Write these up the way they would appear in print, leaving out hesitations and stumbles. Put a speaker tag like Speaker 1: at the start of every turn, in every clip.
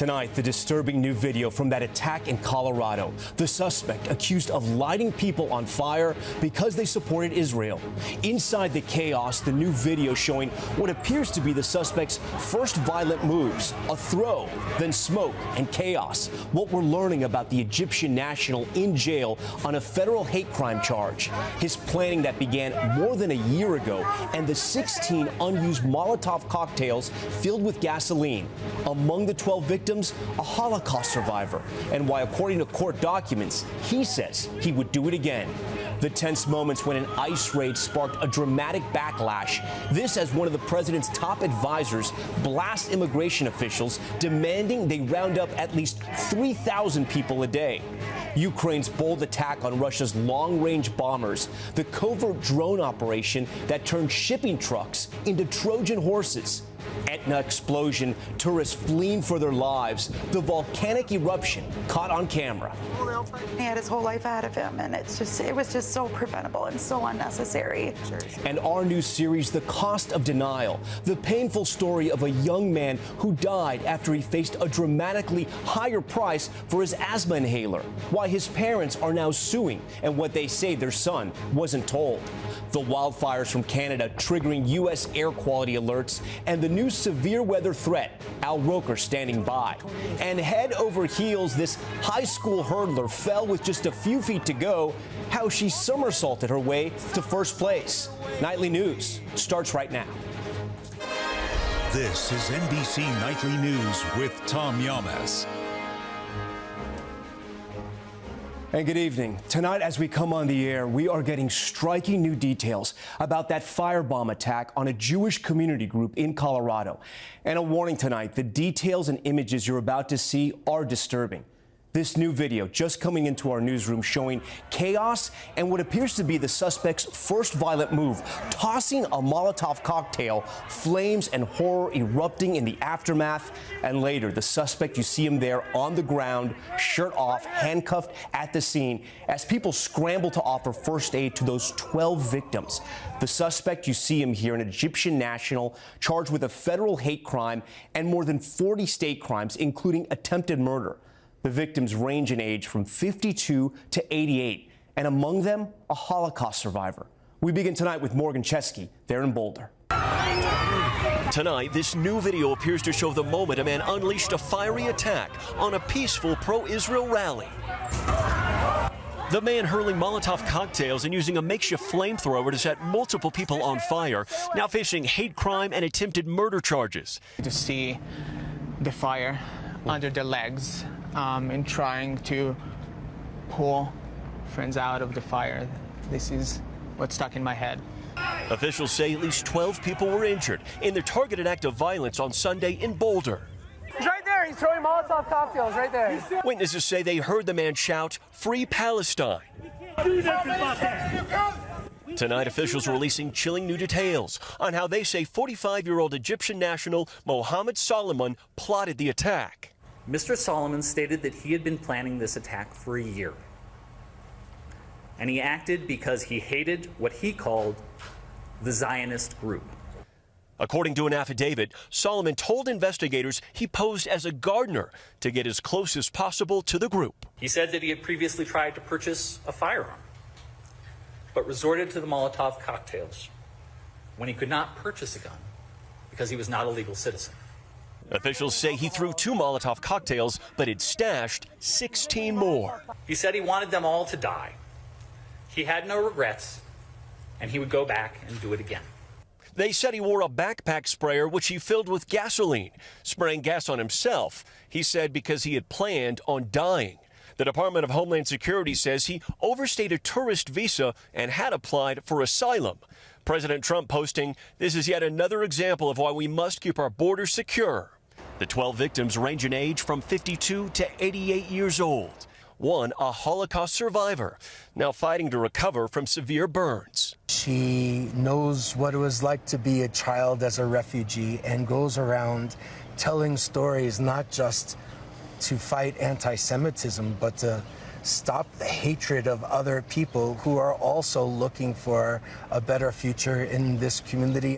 Speaker 1: Tonight, the disturbing new video from that attack in Colorado. The suspect accused of lighting people on fire because they supported Israel. Inside the chaos, the new video showing what appears to be the suspect's first violent moves. A throw, then smoke and chaos. What we're learning about the Egyptian national in jail on a federal hate crime charge. His planning that began more than a year ago, and the 16 unused Molotov cocktails filled with gasoline. Among the 12 victims, a Holocaust survivor. And why, according to court documents, he says he would do it again. The tense moments when an ICE raid sparked a dramatic backlash. This as one of the president's top advisors blasts immigration officials, demanding they round up at least 3,000 people a day. Ukraine's bold attack on Russia's long-range bombers, the covert drone operation that turned shipping trucks into Trojan horses. Etna explosion, tourists fleeing for their lives, the volcanic eruption caught on camera.
Speaker 2: He had his whole life ahead of him, and it was just so preventable and so unnecessary.
Speaker 1: And our new series, The Cost of Denial, the painful story of a young man who died after he faced a dramatically higher price for his asthma inhaler, why his parents are now suing, and what they say their son wasn't told. The wildfires from Canada triggering U.S. air quality alerts, and the new severe weather threat, Al Roker standing by. And head over heels, this high school hurdler fell with just a few feet to go, how she somersaulted her way to first place. Nightly News starts right now.
Speaker 3: This is NBC Nightly News with Tom Yamas.
Speaker 1: And good evening. Tonight, as we come on the air, we are getting striking new details about that firebomb attack on a Jewish community group in Colorado. And a warning tonight, the details and images you're about to see are disturbing. This new video just coming into our newsroom showing chaos and what appears to be the suspect's first violent move, tossing a Molotov cocktail, flames and horror erupting in the aftermath. And later, the suspect, you see him there on the ground, shirt off, handcuffed at the scene as people scramble to offer first aid to those 12 victims. The suspect, you see him here, an Egyptian national charged with a federal hate crime and more than 40 state crimes, including attempted murder. The victims range in age from 52 to 88, and among them, a Holocaust survivor. We begin tonight with Morgan Chesky there in Boulder.
Speaker 4: Tonight, this new video appears to show the moment a man unleashed a fiery attack on a peaceful pro-Israel rally. The man hurling Molotov cocktails and using a makeshift flamethrower to set multiple people on fire, now facing hate crime and attempted murder charges.
Speaker 5: To see the fire under the legs and trying to pull friends out of the fire. This is what's stuck in my head.
Speaker 4: Officials say at least 12 people were injured in the targeted act of violence on Sunday in Boulder.
Speaker 6: He's right there. He's throwing Molotov cocktails right there.
Speaker 4: Witnesses say they heard the man shout, "Free Palestine." Tonight, officials are releasing chilling new details on how they say 45-year-old Egyptian national Mohammed Solomon plotted the attack.
Speaker 7: Mr. Solomon stated that he had been planning this attack for a year. And he acted because he hated what he called the Zionist group.
Speaker 4: According to an affidavit, Solomon told investigators he posed as a gardener to get as close as possible to the group.
Speaker 7: He said that he had previously tried to purchase a firearm, but resorted to the Molotov cocktails when he could not purchase a gun because he was not a legal citizen.
Speaker 4: Officials say he threw 2 Molotov cocktails, but had stashed 16 more.
Speaker 7: He said he wanted them all to die. He had no regrets, and he would go back and do it again.
Speaker 4: They said he wore a backpack sprayer, which he filled with gasoline, spraying gas on himself, he said, because he had planned on dying. The Department of Homeland Security says he overstayed a tourist visa and had applied for asylum. President Trump posting, "This is yet another example of why we must keep our borders secure." The 12 victims range in age from 52 to 88 years old. One, a Holocaust survivor, now fighting to recover from severe burns.
Speaker 8: She knows what it was like to be a child as a refugee and goes around telling stories not just to fight anti-Semitism, but to stop the hatred of other people who are also looking for a better future in this community.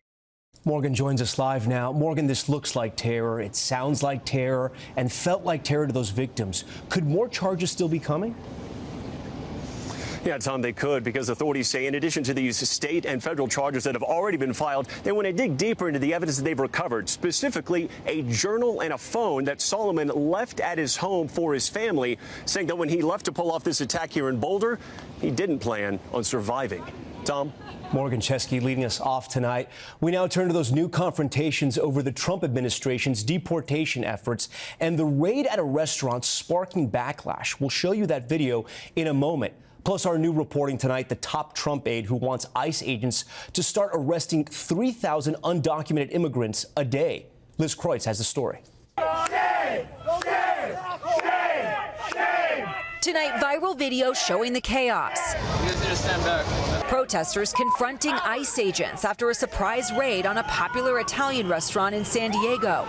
Speaker 1: Morgan joins us live now. Morgan, this looks like terror. It sounds like terror and felt like terror to those victims. Could more charges still be coming?
Speaker 4: Yeah, Tom, they could, because authorities say in addition to these state and federal charges that have already been filed, they want to dig deeper into the evidence that they've recovered, specifically a journal and a phone that Solomon left at his home for his family, saying that when he left to pull off this attack here in Boulder, he didn't plan on surviving. Tom?
Speaker 1: Morgan Chesky leading us off tonight. We now turn to those new confrontations over the Trump administration's deportation efforts and the raid at a restaurant sparking backlash. We'll show you that video in a moment. Plus, our new reporting tonight, the top Trump aide who wants ICE agents to start arresting 3,000 undocumented immigrants a day. Liz Kreutz has the story.
Speaker 9: Shame! Shame! Shame! Shame!
Speaker 10: Tonight, viral video showing the chaos.
Speaker 5: You guys need to stand back.
Speaker 10: Protesters confronting ICE agents after a surprise raid on a popular Italian restaurant in San Diego.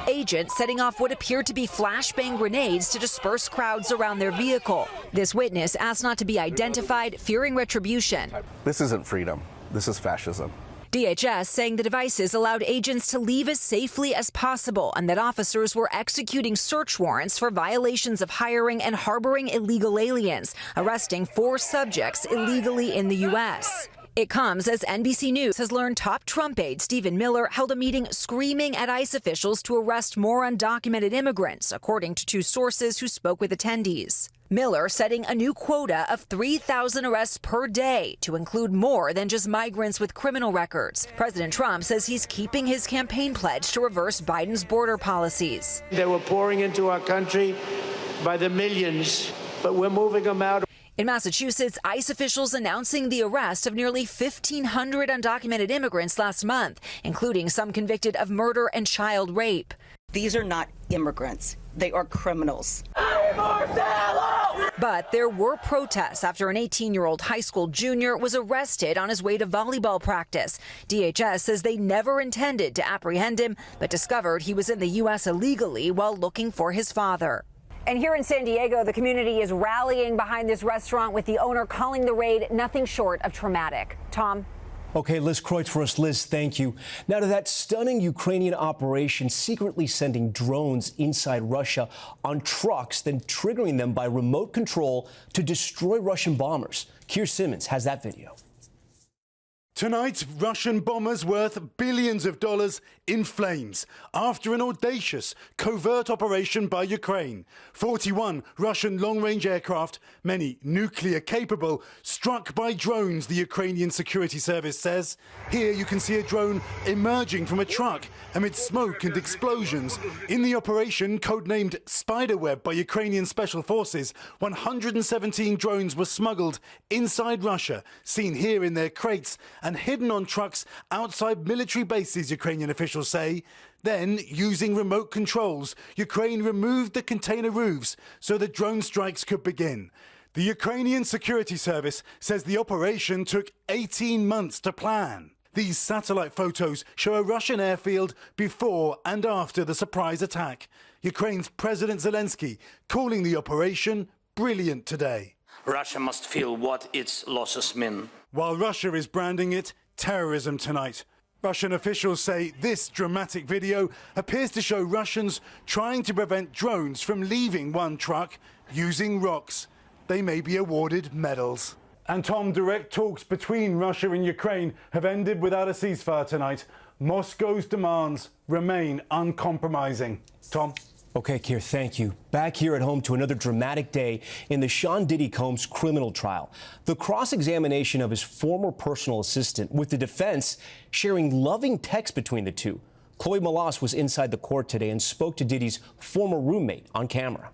Speaker 10: Agents setting off what appeared to be flashbang grenades to disperse crowds around their vehicle. This witness asked not to be identified, fearing retribution.
Speaker 11: This isn't freedom. This is fascism.
Speaker 10: DHS saying the devices allowed agents to leave as safely as possible and that officers were executing search warrants for violations of hiring and harboring illegal aliens, arresting 4 subjects illegally in the U.S. It comes as NBC News has learned top Trump aide Stephen Miller held a meeting screaming at ICE officials to arrest more undocumented immigrants, according to 2 sources who spoke with attendees. Miller setting a new quota of 3,000 arrests per day to include more than just migrants with criminal records. President Trump says he's keeping his campaign pledge to reverse Biden's border policies.
Speaker 12: They were pouring into our country by the millions, but we're moving them out.
Speaker 10: In Massachusetts, ICE officials announcing the arrest of nearly 1,500 undocumented immigrants last month, including some convicted of murder and child rape.
Speaker 13: These are not immigrants. They are criminals.
Speaker 10: But there were protests after an 18-year-old high school junior was arrested on his way to volleyball practice. DHS says they never intended to apprehend him, but discovered he was in the U.S. illegally while looking for his father.
Speaker 14: And here in San Diego, the community is rallying behind this restaurant, with the owner calling the raid nothing short of traumatic. Tom?
Speaker 1: Okay, Liz Kreutz for us. Liz, thank you. Now to that stunning Ukrainian operation, secretly sending drones inside Russia on trucks, then triggering them by remote control to destroy Russian bombers. Keir Simmons has that video.
Speaker 15: Tonight, Russian bombers worth billions of dollars in flames after an audacious covert operation by Ukraine. 41 Russian long-range aircraft, many nuclear-capable, struck by drones, the Ukrainian security service says. Here you can see a drone emerging from a truck amid smoke and explosions. In the operation, codenamed Spiderweb by Ukrainian special forces, 117 drones were smuggled inside Russia, seen here in their crates, and hidden on trucks outside military bases, Ukrainian officials say. Then, using remote controls, Ukraine removed the container roofs so the drone strikes could begin. The Ukrainian security service says the operation took 18 months to plan. These satellite photos show a Russian airfield before and after the surprise attack. Ukraine's President Zelensky calling the operation brilliant today.
Speaker 16: Russia must feel what its losses mean.
Speaker 15: While Russia is branding it terrorism tonight. Russian officials say this dramatic video appears to show Russians trying to prevent drones from leaving one truck using rocks. They may be awarded medals. And Tom, direct talks between Russia and Ukraine have ended without a ceasefire tonight. Moscow's demands remain uncompromising. Tom?
Speaker 1: Okay, Keir, thank you. Back here at home to another dramatic day in the Sean Diddy Combs criminal trial. The cross-examination of his former personal assistant, with the defense sharing loving texts between the two. Chloe Malas was inside the court today and spoke to Diddy's former roommate on camera.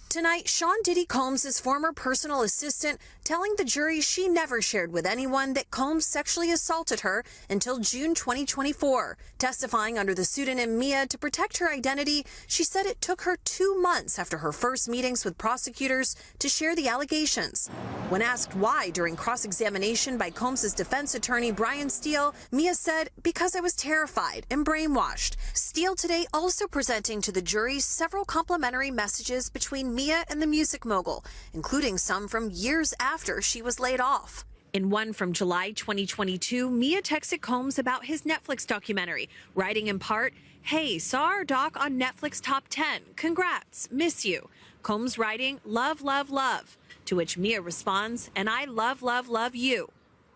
Speaker 17: Tonight, Sean Diddy Combs' former personal assistant telling the jury she never shared with anyone that Combs sexually assaulted her until June 2024. Testifying under the pseudonym Mia to protect her identity, she said it took her 2 months after her first meetings with prosecutors to share the allegations. When asked why during cross-examination by Combs' defense attorney Brian Steele, Mia said, "Because I was terrified and brainwashed." Steele today also presenting to the jury several complimentary messages between Mia and the music mogul, including some from years after she was laid off. In one from July 2022, Mia texted Combs about his Netflix documentary, writing in part, "Hey, saw our doc on Netflix Top 10. Congrats, miss you." Combs writing, "Love, love, love." To which Mia responds, "And I love, love, love you."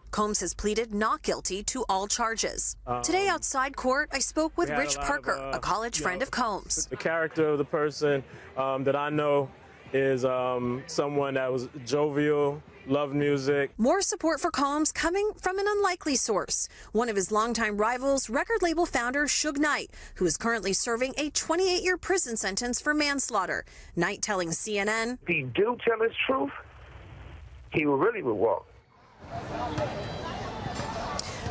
Speaker 17: Combs has pleaded not guilty to all charges. Today outside court, I spoke with Rich Parker, a college friend of Combs.
Speaker 18: The character of the person that I know is someone that was jovial, loved music.
Speaker 17: More support for Combs coming from an unlikely source. One of his longtime rivals, record label founder Suge Knight, who is currently serving a 28-year prison sentence for manslaughter. Knight telling CNN,
Speaker 19: "If he do tell his truth, he really will walk."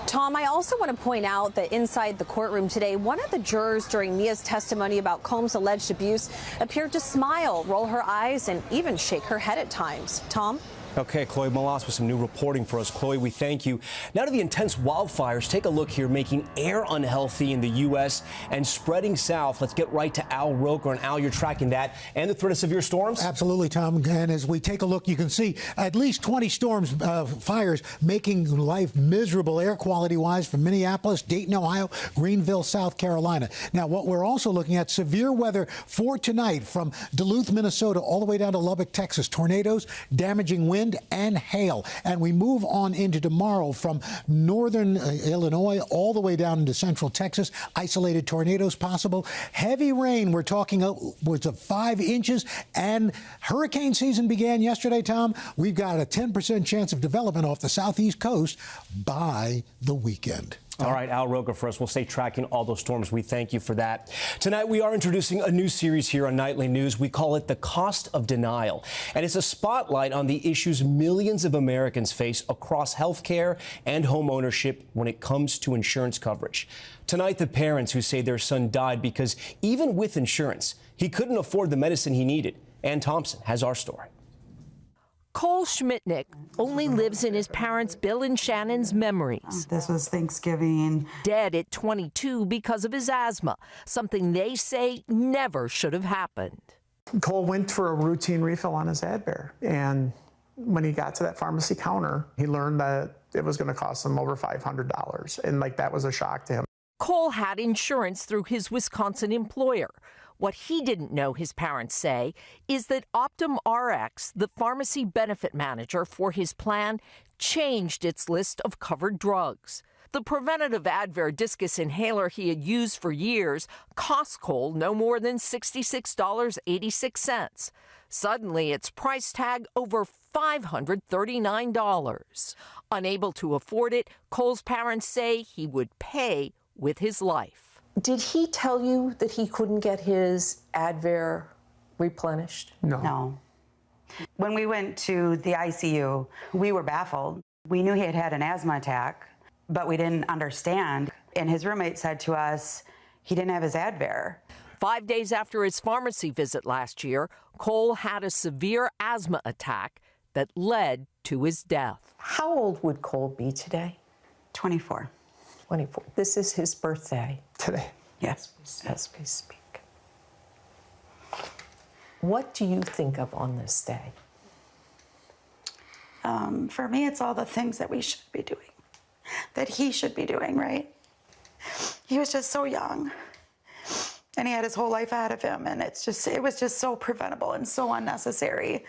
Speaker 14: Tom, I also want to point out that inside the courtroom today, one of the jurors during Mia's testimony about Combs' alleged abuse appeared to smile, roll her eyes, and even shake her head at times. Tom?
Speaker 1: Okay, Chloe Malas with some new reporting for us. Chloe, we thank you. Now to the intense wildfires. Take a look here, making air unhealthy in the U.S. and spreading south. Let's get right to Al Roker. And Al, you're tracking that and the threat of severe storms?
Speaker 20: Absolutely, Tom. And as we take a look, you can see at least 20 storms, fires making life miserable air quality-wise from Minneapolis, Dayton, Ohio, Greenville, South Carolina. Now, what we're also looking at, severe weather for tonight from Duluth, Minnesota, all the way down to Lubbock, Texas. Tornadoes, damaging wind, and hail. And we move on into tomorrow from northern Illinois all the way down into central Texas. Isolated tornadoes possible. Heavy rain, we're talking upwards of 5 inches. And hurricane season began yesterday, Tom. We've got a 10% chance of development off the southeast coast by the weekend.
Speaker 1: All right, Al Roker for us. We'll stay tracking all those storms. We thank you for that. Tonight, we are introducing a new series here on Nightly News. We call it The Cost of Denial. And it's a spotlight on the issues millions of Americans face across health care and home ownership when it comes to insurance coverage. Tonight, the parents who say their son died because even with insurance, he couldn't afford the medicine he needed. Ann Thompson has our story.
Speaker 21: Cole Schmidtnick only lives in his parents' Bill and Shannon's memories.
Speaker 22: This was Thanksgiving.
Speaker 21: Dead at 22 because of his asthma, something they say never should have happened.
Speaker 23: Cole went for a routine refill on his Advair, and when he got to that pharmacy counter, he learned that it was going to cost him over $500, and that was a shock to him.
Speaker 21: Cole had insurance through his Wisconsin employer. What he didn't know, his parents say, is that Optum Rx, the pharmacy benefit manager for his plan, changed its list of covered drugs. The preventative Advair discus inhaler he had used for years cost Cole no more than $66.86. Suddenly, its price tag over $539. Unable to afford it, Cole's parents say he would pay with his life. Did he tell you that he couldn't get his Advair replenished?
Speaker 22: No. When we went to the ICU, we were baffled. We knew he had had an asthma attack, but we didn't understand. And his roommate said to us he didn't have his Advair.
Speaker 21: 5 days after his pharmacy visit last year, Cole had a severe asthma attack that led to his death. How old would Cole be today?
Speaker 22: 24.
Speaker 21: 24. This is his birthday.
Speaker 23: Today.
Speaker 22: Yes.
Speaker 21: As we speak. What do you think of on this day?
Speaker 2: For me, it's all the things that we should be doing, that he should be doing, right? He was just so young, and he had his whole life ahead of him, and it was just so preventable and so unnecessary.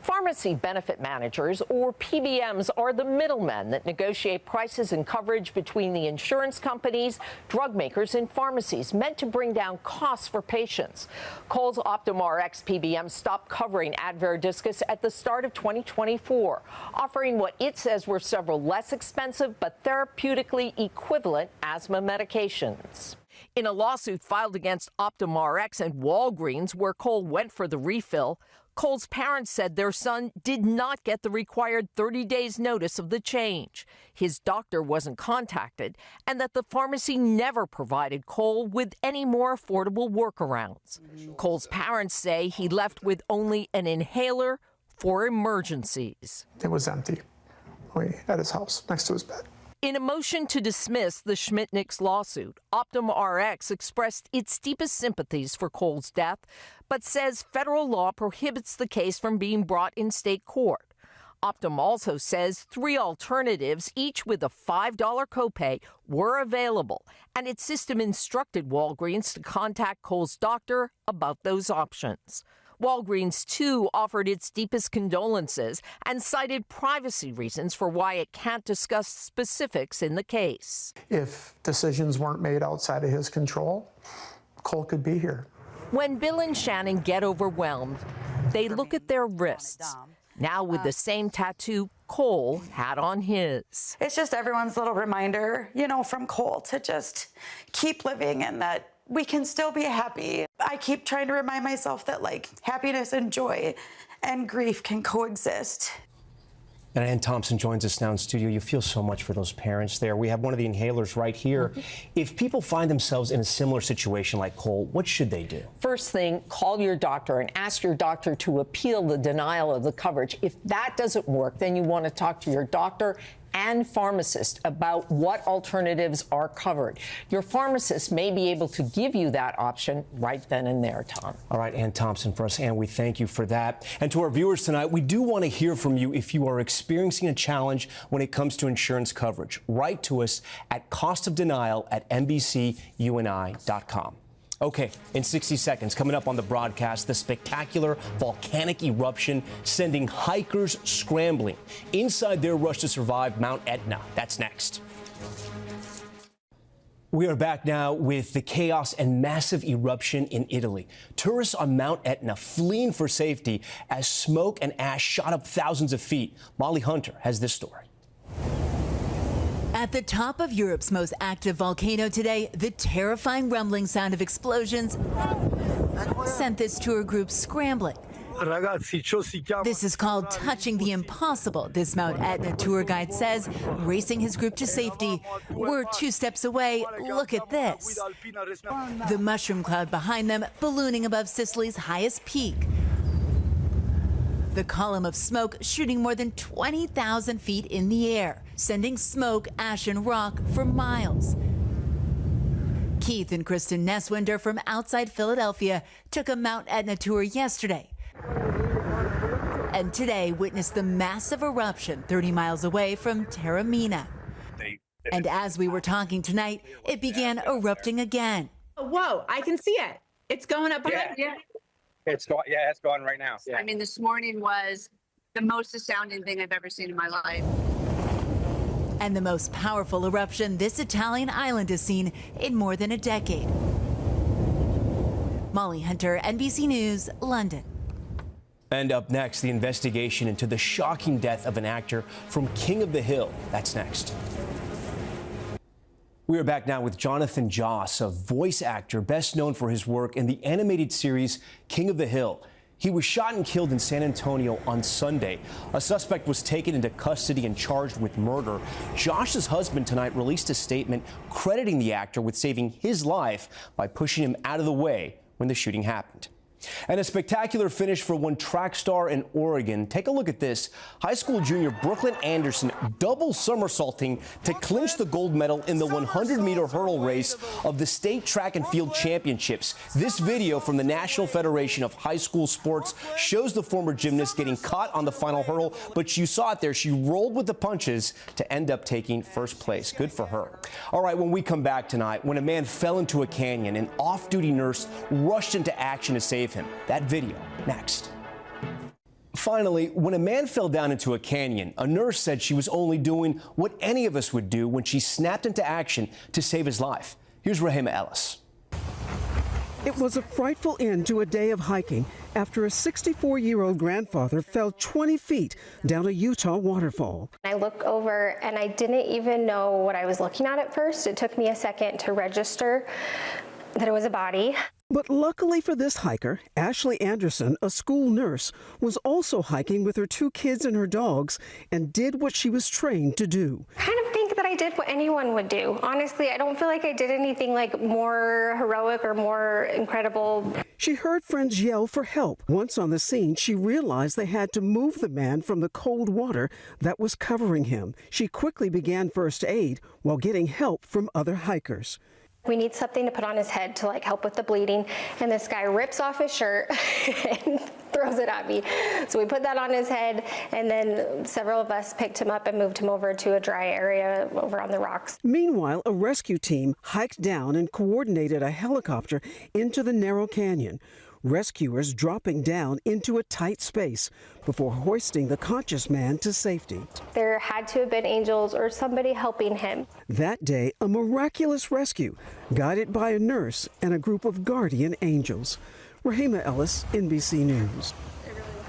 Speaker 21: Pharmacy benefit managers, or PBMs, are the middlemen that negotiate prices and coverage between the insurance companies, drug makers, and pharmacies, meant to bring down costs for patients. Cole's Optum Rx PBM stopped covering Advair discus at the start of 2024, offering what it says were several less expensive but therapeutically equivalent asthma medications. In a lawsuit filed against Optum Rx and Walgreens, where Cole went for the refill, Cole's parents said their son did not get the required 30 days notice of the change. His doctor wasn't contacted, and that the pharmacy never provided Cole with any more affordable workarounds. Cole's parents say he left with only an inhaler for emergencies.
Speaker 23: It was empty at his house next to his bed.
Speaker 21: In a motion to dismiss the Schmidtnick's lawsuit, Optum Rx expressed its deepest sympathies for Cole's death, but says federal law prohibits the case from being brought in state court. Optum also says 3 alternatives, each with a $5 copay, were available, and its system instructed Walgreens to contact Cole's doctor about those options. Walgreens, too, offered its deepest condolences and cited privacy reasons for why it can't discuss specifics in the case.
Speaker 23: If decisions weren't made outside of his control, Cole could be here.
Speaker 21: When Bill and Shannon get overwhelmed, they look at their wrists. Now with the same tattoo Cole had on his.
Speaker 2: It's just everyone's little reminder, you know, from Cole to just keep living and that we can still be happy. I keep trying to remind myself that, like, happiness and joy and grief can coexist.
Speaker 1: And Ann Thompson joins us now in studio. You feel so much for those parents there. We have one of the inhalers right here. If people find themselves in a similar situation like Cole, what should they do?
Speaker 21: First thing, call your doctor and ask your doctor to appeal the denial of the coverage. If that doesn't work, then you want to talk to your doctor and pharmacist about what alternatives are covered. Your pharmacist may be able to give you that option right then and there, Tom.
Speaker 1: All right, Ann Thompson for us, Ann, we thank you for that. And to our viewers tonight, we do want to hear from you if you are experiencing a challenge when it comes to insurance coverage. Write to us at costofdenial@NBCUNI.com. Okay, in 60 seconds, coming up on the broadcast, the spectacular volcanic eruption sending hikers scrambling inside their rush to survive Mount Etna. That's next. We are back now with the chaos and massive eruption in Italy. Tourists on Mount Etna fleeing for safety as smoke and ash shot up thousands of feet. Molly Hunter has this story.
Speaker 3: At the top of Europe's most active volcano today, the terrifying rumbling sound of explosions sent this tour group scrambling. This is called touching the impossible, this Mount Etna tour guide says, racing his group to safety. We're 2 steps away. Look at this. The mushroom cloud behind them ballooning above Sicily's highest peak. The column of smoke shooting more than 20,000 feet in the air, sending smoke, ash, and rock for miles. Keith and Kristen Neswinder from outside Philadelphia took a Mount Etna tour yesterday. And today witnessed the massive eruption 30 miles away from Taormina. And as we were talking tonight, it began erupting again.
Speaker 6: Whoa, I can see it. It's going up behind you.
Speaker 7: It's going right now. Yeah.
Speaker 6: I mean, this morning was the most astounding thing I've ever seen in my life.
Speaker 3: And the most powerful eruption this Italian island has seen in more than a decade. Molly Hunter, NBC News, London.
Speaker 1: And up next, the investigation into the shocking death of an actor from King of the Hill. That's next. We are back now with Jonathan Joss, a voice actor best known for his work in the animated series King of the Hill. He was shot and killed in San Antonio on Sunday. A suspect was taken into custody and charged with murder. Josh's husband tonight released a statement crediting the actor with saving his life by pushing him out of the way when the shooting happened. And a spectacular finish for one track star in Oregon. Take a look at this. High school junior Brooklyn Anderson double somersaulting to clinch the gold medal in the 100-meter hurdle race of the state track and field championships. This video from the National Federation of High School Sports shows the former gymnast getting caught on the final hurdle, but you saw it there. She rolled with the punches to end up taking first place. Good for her. All right, when we come back tonight, when a man fell into a canyon, an off-duty nurse rushed into action to save him. That video next. Finally, when a man fell down into a canyon, a nurse said she was only doing what any of us would do when she snapped into action to save his life. Here's Rahima Ellis.
Speaker 24: It was a frightful end to a day of hiking after a 64-year-old grandfather fell 20 feet down a Utah waterfall.
Speaker 25: I look over and I didn't even know what I was looking at first. It took me a second to register that it was a body.
Speaker 24: But luckily for this hiker, Ashley Anderson, a school nurse, was also hiking with her 2 kids and her dogs and did what she was trained to do.
Speaker 25: I kind of think that I did what anyone would do. Honestly, I don't feel like I did anything like more heroic or more incredible.
Speaker 24: She heard friends yell for help. Once on the scene, she realized they had to move the man from the cold water that was covering him. She quickly began first aid while getting help from other hikers.
Speaker 25: We need something to put on his head to like help with the bleeding. And this guy rips off his shirt and throws it at me. So we put that on his head, and then several of us picked him up and moved him over to a dry area over on the rocks.
Speaker 24: Meanwhile, a rescue team hiked down and coordinated a helicopter into the narrow canyon. Rescuers dropping down into a tight space before hoisting the conscious man to safety.
Speaker 25: There had to have been angels or somebody helping him.
Speaker 24: That day, a miraculous rescue, guided by a nurse and a group of guardian angels. Rahima Ellis, NBC News.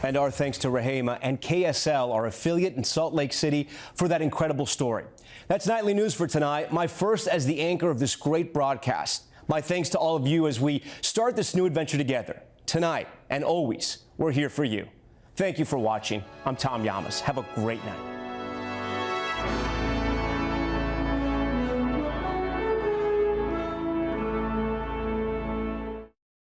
Speaker 1: And our thanks to Rahima and KSL, our affiliate in Salt Lake City, for that incredible story. That's Nightly News for tonight, my first as the anchor of this great broadcast. My thanks to all of you as we start this new adventure together. Tonight and always, we're here for you. Thank you for watching. I'm Tom Llamas. Have a great night.